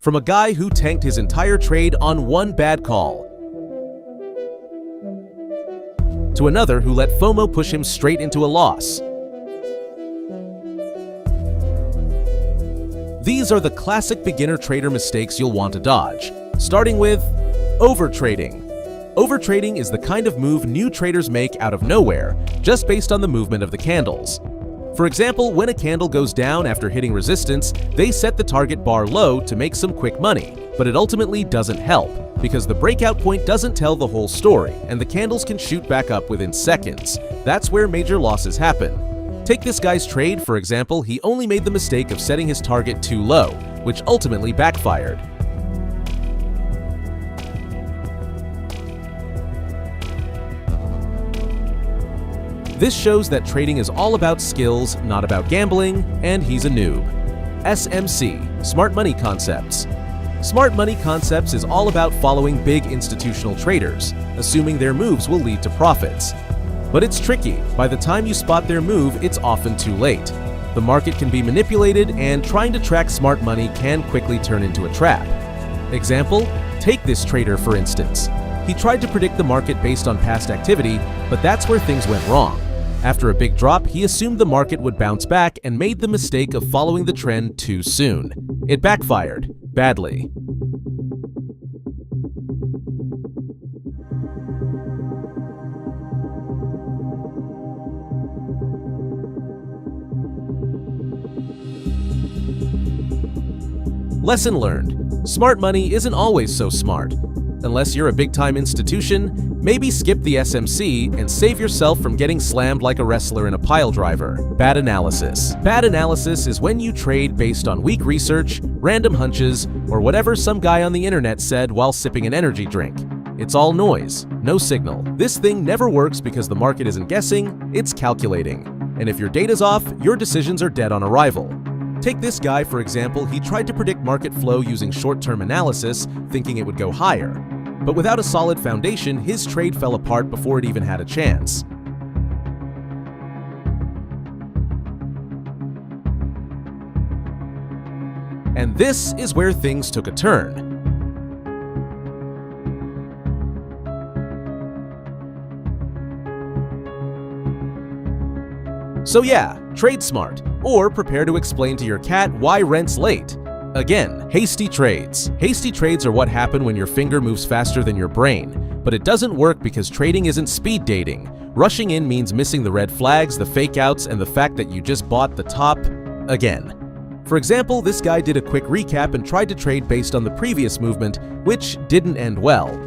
From a guy who tanked his entire trade on one bad call, to another who let FOMO push him straight into a loss. These are the classic beginner trader mistakes you'll want to dodge, starting with overtrading. Overtrading is the kind of move new traders make out of nowhere, just based on the movement of the candles. For example, when a candle goes down after hitting resistance, they set the target bar low to make some quick money, but it ultimately doesn't help, because the breakout point doesn't tell the whole story, and the candles can shoot back up within seconds. That's where major losses happen. Take this guy's trade, for example. He only made the mistake of setting his target too low, which ultimately backfired. This shows that trading is all about skills, not about gambling, and he's a noob. SMC, Smart Money Concepts. Smart Money Concepts is all about following big institutional traders, assuming their moves will lead to profits. But it's tricky. By the time you spot their move, it's often too late. The market can be manipulated, and trying to track smart money can quickly turn into a trap. Example, take this trader for instance. He tried to predict the market based on past activity, but that's where things went wrong. After a big drop, he assumed the market would bounce back and made the mistake of following the trend too soon. It backfired badly. Lesson learned. Smart money isn't always so smart. Unless you're a big-time institution, maybe skip the SMC and save yourself from getting slammed like a wrestler in a pile driver. Bad analysis. Bad analysis is when you trade based on weak research, random hunches, or whatever some guy on the internet said while sipping an energy drink. It's all noise, no signal. This thing never works because the market isn't guessing, it's calculating. And if your data's off, your decisions are dead on arrival. Take this guy, for example. He tried to predict market flow using short-term analysis, thinking it would go higher. But without a solid foundation, his trade fell apart before it even had a chance. And this is where things took a turn. So yeah, trade smart, or prepare to explain to your cat why rent's late. Again, hasty trades. Hasty trades are what happen when your finger moves faster than your brain, but it doesn't work because trading isn't speed dating. Rushing in means missing the red flags, the fake outs, and the fact that you just bought the top again. For example, this guy did a quick recap and tried to trade based on the previous movement, which didn't end well.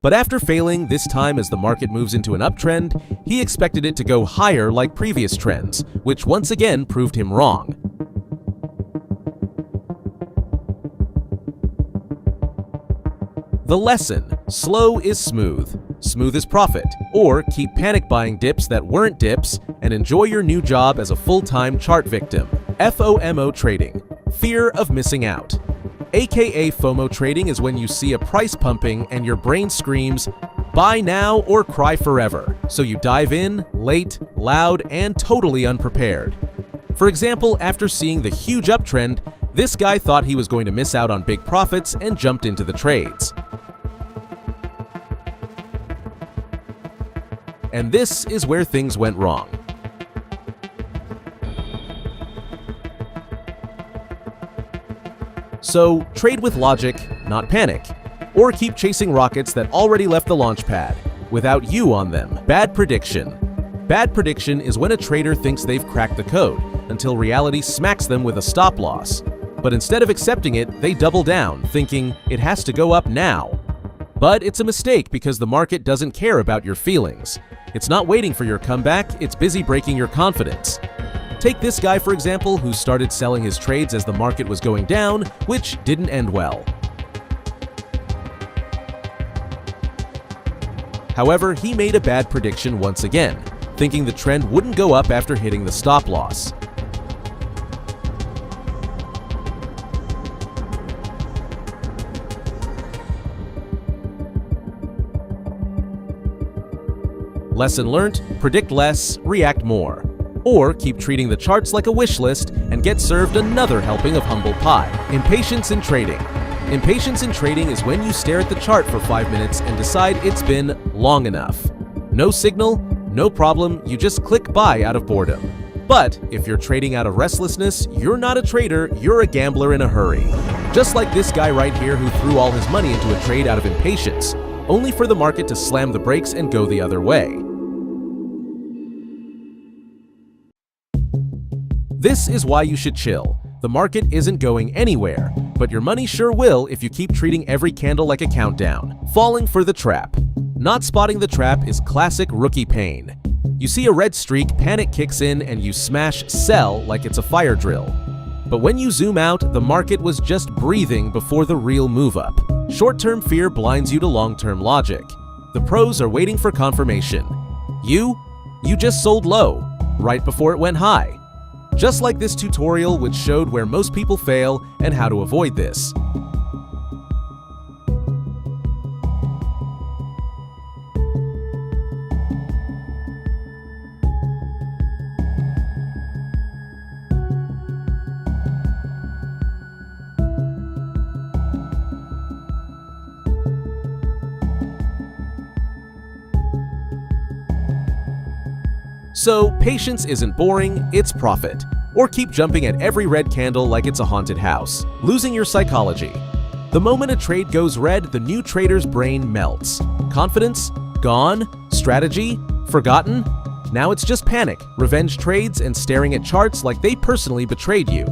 But after failing this time as the market moves into an uptrend, he expected it to go higher like previous trends, which once again proved him wrong. The lesson: slow is smooth. Smooth is profit. Or keep panic buying dips that weren't dips and enjoy your new job as a full-time chart victim. FOMO trading. Fear of missing out. AKA FOMO trading is when you see a price pumping and your brain screams, buy now or cry forever. So you dive in, late, loud, and totally unprepared. For example, after seeing the huge uptrend, this guy thought he was going to miss out on big profits and jumped into the trades. And this is where things went wrong. So, trade with logic, not panic. Or keep chasing rockets that already left the launch pad, without you on them. Bad prediction. Bad prediction is when a trader thinks they've cracked the code, until reality smacks them with a stop loss. But instead of accepting it, they double down, thinking it has to go up now. But it's a mistake because the market doesn't care about your feelings. It's not waiting for your comeback, it's busy breaking your confidence. Take this guy, for example, who started selling his trades as the market was going down, which didn't end well. However, he made a bad prediction once again, thinking the trend wouldn't go up after hitting the stop loss. Lesson learned: predict less, react more. Or keep treating the charts like a wish list and get served another helping of humble pie. Impatience in trading. Impatience in trading is when you stare at the chart for 5 minutes and decide it's been long enough. No signal, no problem, you just click buy out of boredom. But if you're trading out of restlessness, you're not a trader, you're a gambler in a hurry. Just like this guy right here who threw all his money into a trade out of impatience, only for the market to slam the brakes and go the other way. This is why you should chill. The market isn't going anywhere, but your money sure will if you keep treating every candle like a countdown. Falling for the trap. Not spotting the trap is classic rookie pain. You see a red streak, panic kicks in, and you smash sell like it's a fire drill. But when you zoom out, the market was just breathing before the real move up. Short-term fear blinds you to long-term logic. The pros are waiting for confirmation. You just sold low, right before it went high. Just like this tutorial which showed where most people fail and how to avoid this. So, patience isn't boring, it's profit. Or keep jumping at every red candle like it's a haunted house. Losing your psychology. The moment a trade goes red, the new trader's brain melts. Confidence? Gone. Strategy? Forgotten. Now it's just panic, revenge trades, and staring at charts like they personally betrayed you.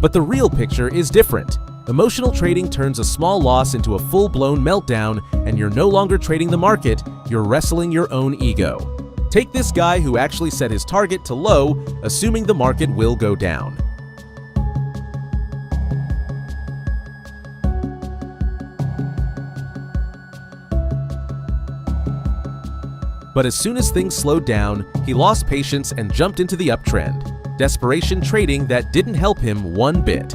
But the real picture is different. Emotional trading turns a small loss into a full-blown meltdown, and you're no longer trading the market, you're wrestling your own ego. Take this guy who actually set his target to low, assuming the market will go down. But as soon as things slowed down, he lost patience and jumped into the uptrend. Desperation trading that didn't help him one bit.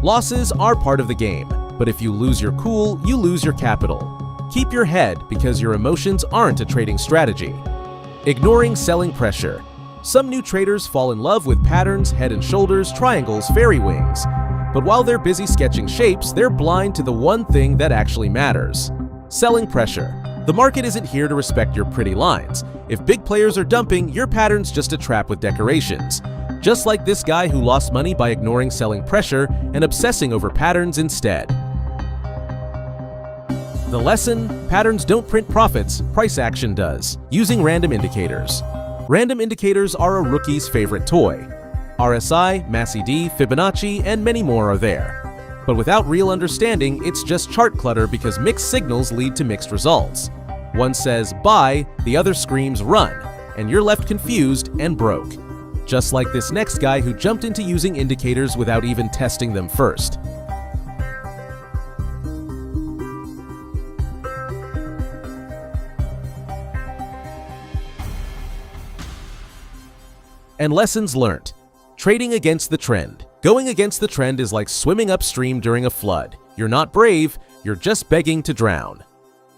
Losses are part of the game, but if you lose your cool, you lose your capital. Keep your head because your emotions aren't a trading strategy. Ignoring selling pressure. Some new traders fall in love with patterns, head and shoulders, triangles, fairy wings. But while they're busy sketching shapes, they're blind to the one thing that actually matters. Selling pressure. The market isn't here to respect your pretty lines. If big players are dumping, your pattern's just a trap with decorations. Just like this guy who lost money by ignoring selling pressure and obsessing over patterns instead. The lesson: patterns don't print profits, price action does. Using random indicators. Random indicators are a rookie's favorite toy. RSI, MACD, Fibonacci, and many more are there. But without real understanding, it's just chart clutter because mixed signals lead to mixed results. One says buy, the other screams run, and you're left confused and broke. Just like this next guy who jumped into using indicators without even testing them first. And lessons learned. Trading against the trend. Going against the trend is like swimming upstream during a flood. You're not brave, you're just begging to drown.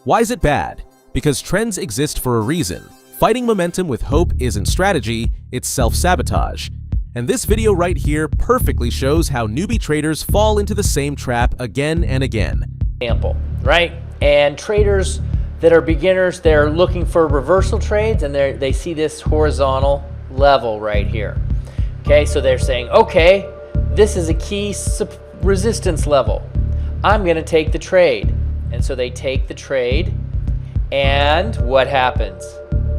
Why is it bad? Because trends exist for a reason. Fighting momentum with hope isn't strategy, it's self-sabotage. And this video right here perfectly shows how newbie traders fall into the same trap again and again. Example, right? And traders that are beginners, they're looking for reversal trades and they see this horizontal level right here. Okay, so they're saying, okay, this is a key resistance level. I'm going to take the trade. And so they take the trade, and what happens?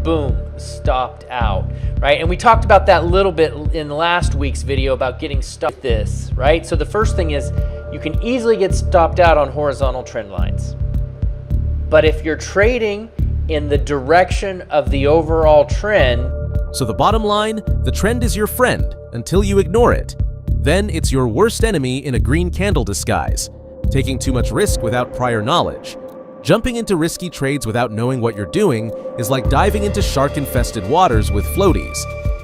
Boom, stopped out, right? And we talked about that a little bit in last week's video about getting stuck with this, right? So the first thing is you can easily get stopped out on horizontal trend lines. But if you're trading in the direction of the overall trend. So the bottom line, the trend is your friend until you ignore it. Then it's your worst enemy in a green candle disguise. Taking too much risk without prior knowledge. Jumping into risky trades without knowing what you're doing is like diving into shark-infested waters with floaties.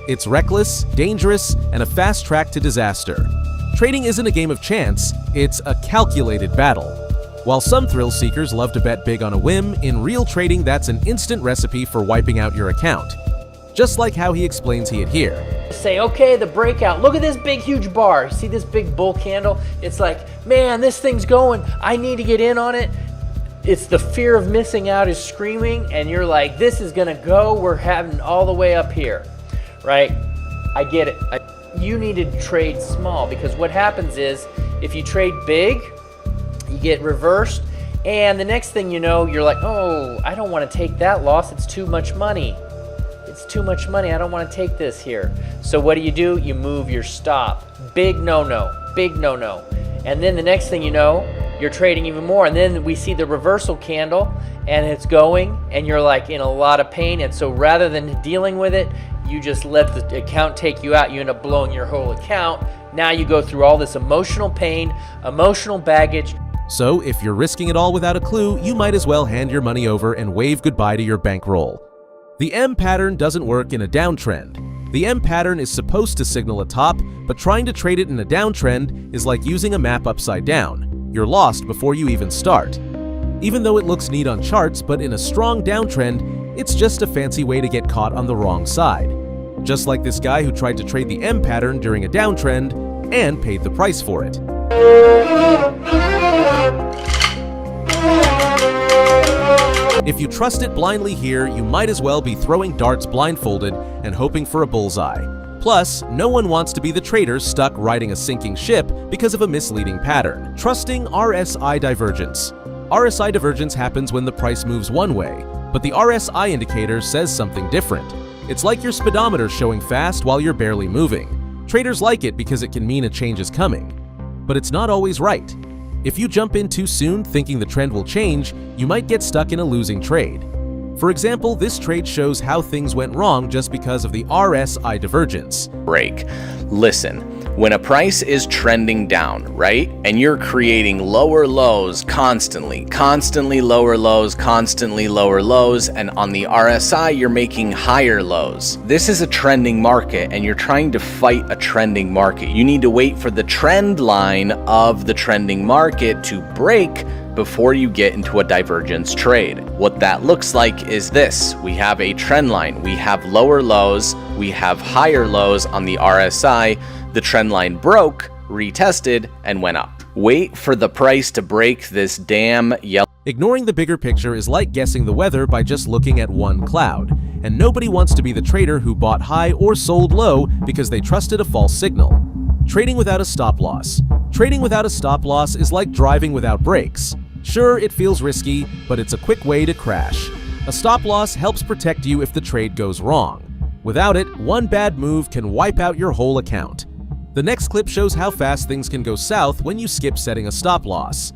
It's reckless, dangerous, and a fast track to disaster. Trading isn't a game of chance, it's a calculated battle. While some thrill seekers love to bet big on a whim, in real trading that's an instant recipe for wiping out your account. Just like how he explains it here. Say, okay, the breakout, look at this big huge bar. See this big bull candle? It's like, man, this thing's going, I need to get in on it. It's the fear of missing out is screaming, and you're like, this is gonna go, we're having all the way up here, right? I get it. You need to trade small, because what happens is, if you trade big, you get reversed, and the next thing you know, you're like, oh, I don't wanna take that loss, it's too much money. It's too much money, I don't wanna take this here. So what do? You move your stop. Big no-no, big no-no. And then the next thing you know, you're trading even more, and then we see the reversal candle and it's going, and you're like in a lot of pain. And so rather than dealing with it, you just let the account take you out. You end up blowing your whole account. Now you go through all this emotional pain, emotional baggage. So if you're risking it all without a clue, you might as well hand your money over and wave goodbye to your bankroll. The M pattern doesn't work in a downtrend. The M pattern is supposed to signal a top, but trying to trade it in a downtrend is like using a map upside down. You're lost before you even start. Even though it looks neat on charts, but in a strong downtrend, it's just a fancy way to get caught on the wrong side. Just like this guy who tried to trade the M pattern during a downtrend and paid the price for it. If you trust it blindly here, you might as well be throwing darts blindfolded and hoping for a bullseye. Plus, no one wants to be the trader stuck riding a sinking ship because of a misleading pattern. Trusting RSI divergence. RSI divergence happens when the price moves one way, but the RSI indicator says something different. It's like your speedometer showing fast while you're barely moving. Traders like it because it can mean a change is coming. But it's not always right. If you jump in too soon thinking the trend will change, you might get stuck in a losing trade. For example, this trade shows how things went wrong just because of the RSI divergence. Break. Listen, when a price is trending down, right? And you're creating lower lows constantly lower lows, constantly lower lows, and on the RSI, you're making higher lows. This is a trending market, and you're trying to fight a trending market. You need to wait for the trend line of the trending market to break before you get into a divergence trade. What that looks like is this. We have a trend line. We have lower lows. We have higher lows on the RSI. The trend line broke, retested, and went up. Wait for the price to break this damn yellow. Ignoring the bigger picture is like guessing the weather by just looking at one cloud. And nobody wants to be the trader who bought high or sold low because they trusted a false signal. Trading without a stop loss. Trading without a stop loss is like driving without brakes. Sure, it feels risky, but it's a quick way to crash. A stop loss helps protect you if the trade goes wrong. Without it, one bad move can wipe out your whole account. The next clip shows how fast things can go south when you skip setting a stop loss.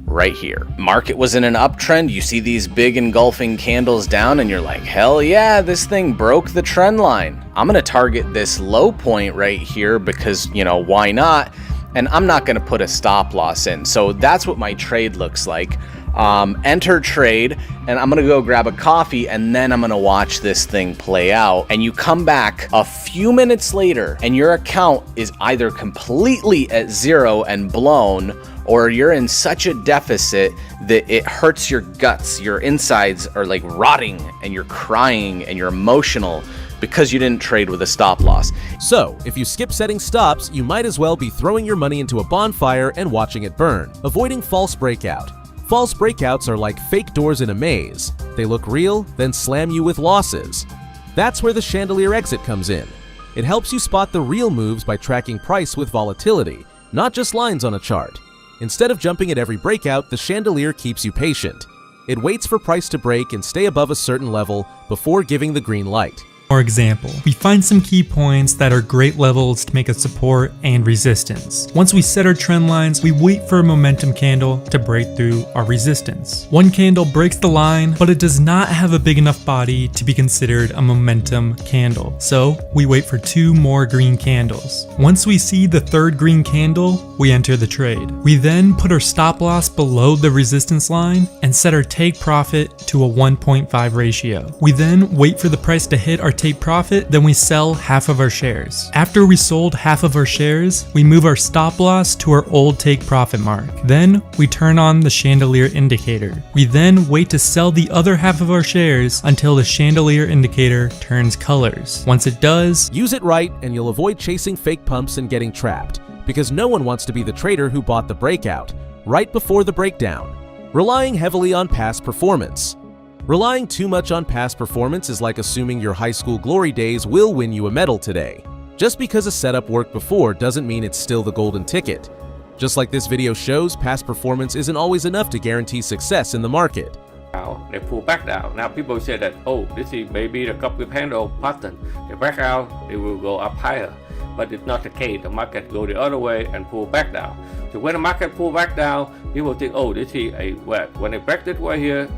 Right here. Market was in an uptrend. You see these big engulfing candles down and you're like, hell yeah, this thing broke the trend line. I'm going to target this low point right here because, why not? And I'm not going to put a stop loss in. So that's what my trade looks like. Enter trade, and I'm gonna go grab a coffee, and then I'm gonna watch this thing play out. And you come back a few minutes later and your account is either completely at zero and blown, or you're in such a deficit that it hurts your guts. Your insides are like rotting and you're crying and you're emotional because you didn't trade with a stop loss. So, if you skip setting stops, you might as well be throwing your money into a bonfire and watching it burn. Avoiding false breakout. False breakouts are like fake doors in a maze. They look real, then slam you with losses. That's where the chandelier exit comes in. It helps you spot the real moves by tracking price with volatility, not just lines on a chart. Instead of jumping at every breakout, the chandelier keeps you patient. It waits for price to break and stay above a certain level before giving the green light. For example, we find some key points that are great levels to make a support and resistance. Once we set our trend lines, we wait for a momentum candle to break through our resistance. One candle breaks the line, but it does not have a big enough body to be considered a momentum candle. So we wait for 2 more green candles. Once we see the 3rd green candle, we enter the trade. We then put our stop loss below the resistance line and set our take profit to a 1.5 ratio. We then wait for the price to hit our take profit, then we sell half of our shares. After we sold half of our shares, we move our stop loss to our old take profit mark. Then we turn on the chandelier indicator. We then wait to sell the other half of our shares until the chandelier indicator turns colors. Once it does, Use it right and you'll avoid chasing fake pumps and getting trapped, because no one wants to be the trader who bought the breakout right before the breakdown. Relying heavily on past performance. Relying too much on past performance is like assuming your high school glory days will win you a medal today. Just because a setup worked before doesn't mean it's still the golden ticket. Just like this video shows, past performance isn't always enough to guarantee success in the market. Now they pull back down. Now people say that, oh, this is maybe the copy handle pattern. They back out, they will go up higher. But it's not the case. The market go the other way and pull back down. So when the market pull back down, people think, oh, this is a wet. When they break this way here,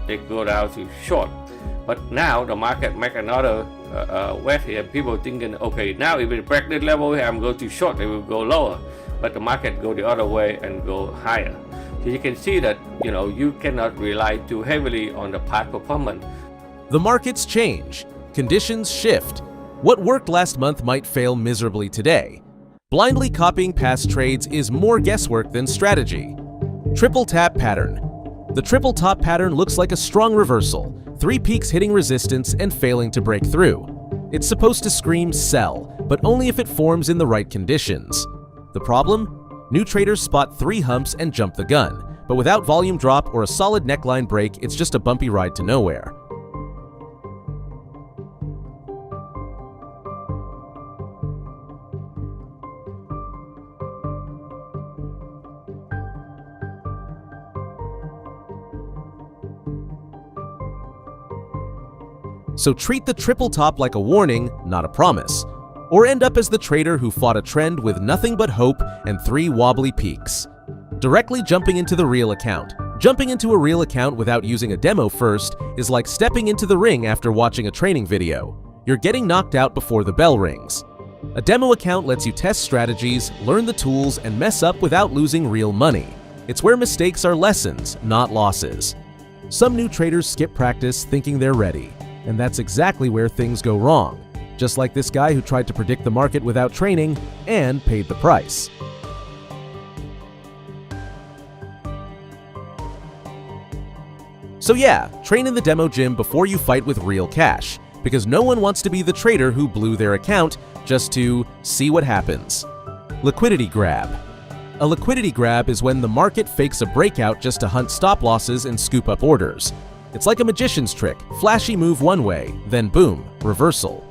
they go down to short. But now the market make another wet here. People thinking, okay, now if it break this level here, I'm going to short. They will go lower. But the market go the other way and go higher. So you can see that, you cannot rely too heavily on the past performance. The markets change. Conditions shift. What worked last month might fail miserably today. Blindly copying past trades is more guesswork than strategy. Triple tap pattern. The triple top pattern looks like a strong reversal, 3 peaks hitting resistance and failing to break through. It's supposed to scream sell, but only if it forms in the right conditions. The problem? New traders spot 3 humps and jump the gun, but without volume drop or a solid neckline break, it's just a bumpy ride to nowhere. So treat the triple top like a warning, not a promise. Or end up as the trader who fought a trend with nothing but hope and 3 wobbly peaks. Directly jumping into the real account. Jumping into a real account without using a demo first is like stepping into the ring after watching a training video. You're getting knocked out before the bell rings. A demo account lets you test strategies, learn the tools, and mess up without losing real money. It's where mistakes are lessons, not losses. Some new traders skip practice thinking they're ready. And that's exactly where things go wrong, just like this guy who tried to predict the market without training and paid the price. So yeah, train in the demo gym before you fight with real cash, because no one wants to be the trader who blew their account just to see what happens. Liquidity grab. A liquidity grab is when the market fakes a breakout just to hunt stop losses and scoop up orders. It's like a magician's trick, flashy move one way, then boom, reversal.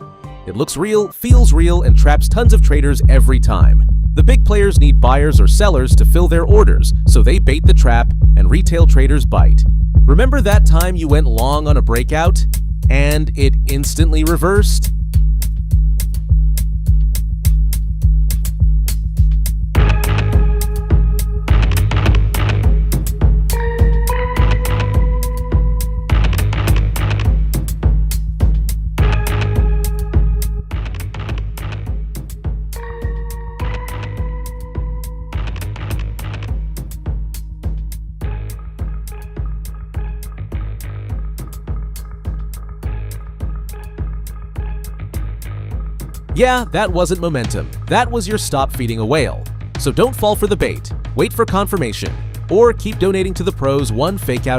It looks real, feels real, and traps tons of traders every time. The big players need buyers or sellers to fill their orders, so they bait the trap and retail traders bite. Remember that time you went long on a breakout and it instantly reversed? Yeah, that wasn't momentum. That was your stop feeding a whale. So don't fall for the bait. Wait for confirmation. Or keep donating to the pros one fake out